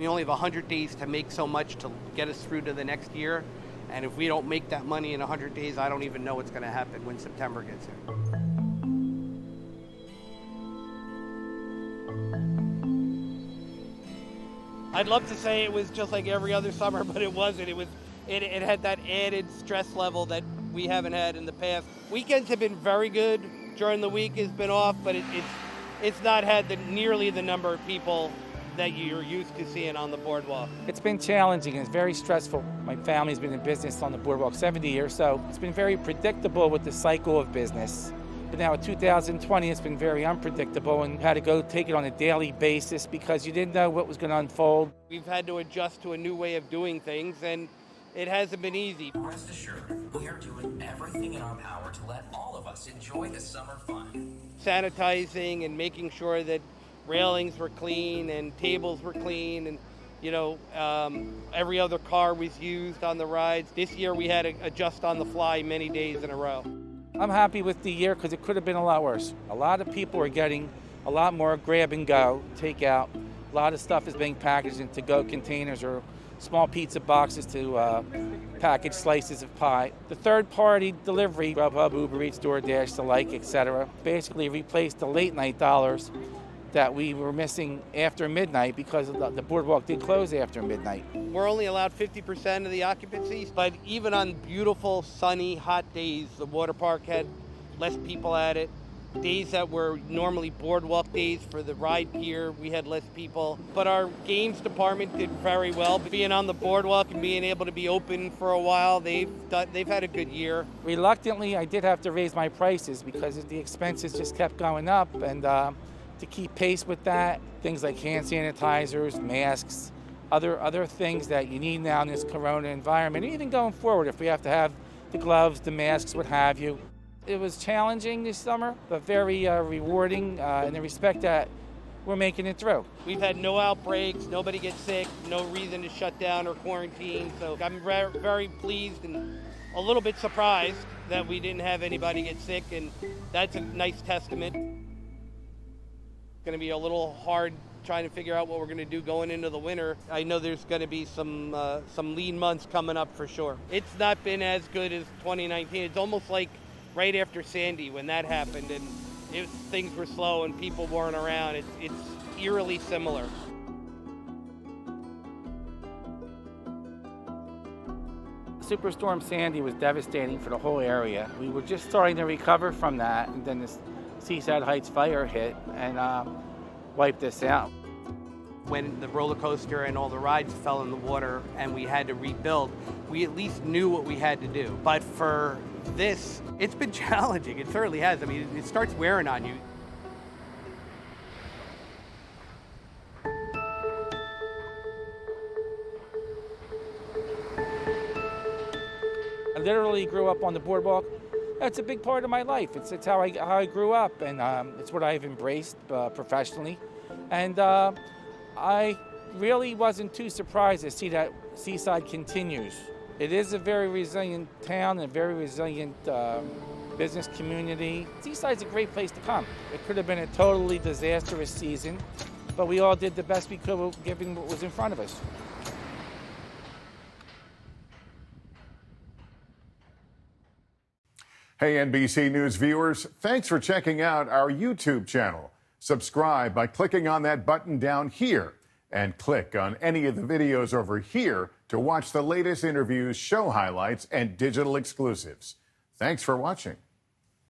We only have 100 days to make so much to get us through to the next year. And if we don't make that money in 100 days, I don't even know what's going to happen when September gets here. I'd love to say it was just like every other summer, but it wasn't. It had that added stress level that we haven't had in the past. Weekends have been very good. During the week has been off, but it's not had nearly the number of people that you're used to seeing on the boardwalk. It's been challenging and it's very stressful. My family's been in business on the boardwalk 70 years, so it's been very predictable with the cycle of business. But now in 2020, it's been very unpredictable and had to go take it on a daily basis because you didn't know what was going to unfold. We've had to adjust to a new way of doing things, and it hasn't been easy. Rest assured, we are doing everything in our power to let all of us enjoy the summer fun. Sanitizing and making sure that railings were clean and tables were clean, and every other car was used on the rides. This year we had to adjust on the fly many days in a row. I'm happy with the year because it could have been a lot worse. A lot of people are getting a lot more grab and go, take out. A lot of stuff is being packaged in to-go containers or small pizza boxes to package slices of pie. The third-party delivery, Grubhub, Uber Eats, DoorDash, the like, etc., basically replaced the late-night dollars that we were missing after midnight because the boardwalk did close after midnight. We're only allowed 50% of the occupancy, but even on beautiful, sunny, hot days, the water park had less people at it. Days that were normally boardwalk days for the ride pier, we had less people. But our games department did very well. Being on the boardwalk and being able to be open for a while, they've had a good year. Reluctantly, I did have to raise my prices because the expenses just kept going up, and to keep pace with that, things like hand sanitizers, masks, other things that you need now in this corona environment, and even going forward if we have to have the gloves, the masks, what have you. It was challenging this summer, but very rewarding in the respect that we're making it through. We've had no outbreaks, nobody gets sick, no reason to shut down or quarantine, so I'm very pleased and a little bit surprised that we didn't have anybody get sick, and that's a nice testament. It's going to be a little hard trying to figure out what we're going to do going into the winter. I know there's going to be some lean months coming up for sure. It's not been as good as 2019. It's almost like right after Sandy when that happened and things were slow and people weren't around. It's eerily similar. Superstorm Sandy was devastating for the whole area. We were just starting to recover from that, and then this Seaside Heights fire hit and wiped us out. When the roller coaster and all the rides fell in the water and we had to rebuild, we at least knew what we had to do. But for this, it's been challenging. It certainly has. I mean, it starts wearing on you. I literally grew up on the boardwalk. That's a big part of my life. It's how I grew up, and it's what I've embraced professionally. And I really wasn't too surprised to see that Seaside continues. It is a very resilient town and a very resilient business community. Seaside's a great place to come. It could have been a totally disastrous season, but we all did the best we could given what was in front of us. Hey, NBC News viewers, thanks for checking out our YouTube channel. Subscribe by clicking on that button down here and click on any of the videos over here to watch the latest interviews, show highlights, and digital exclusives. Thanks for watching.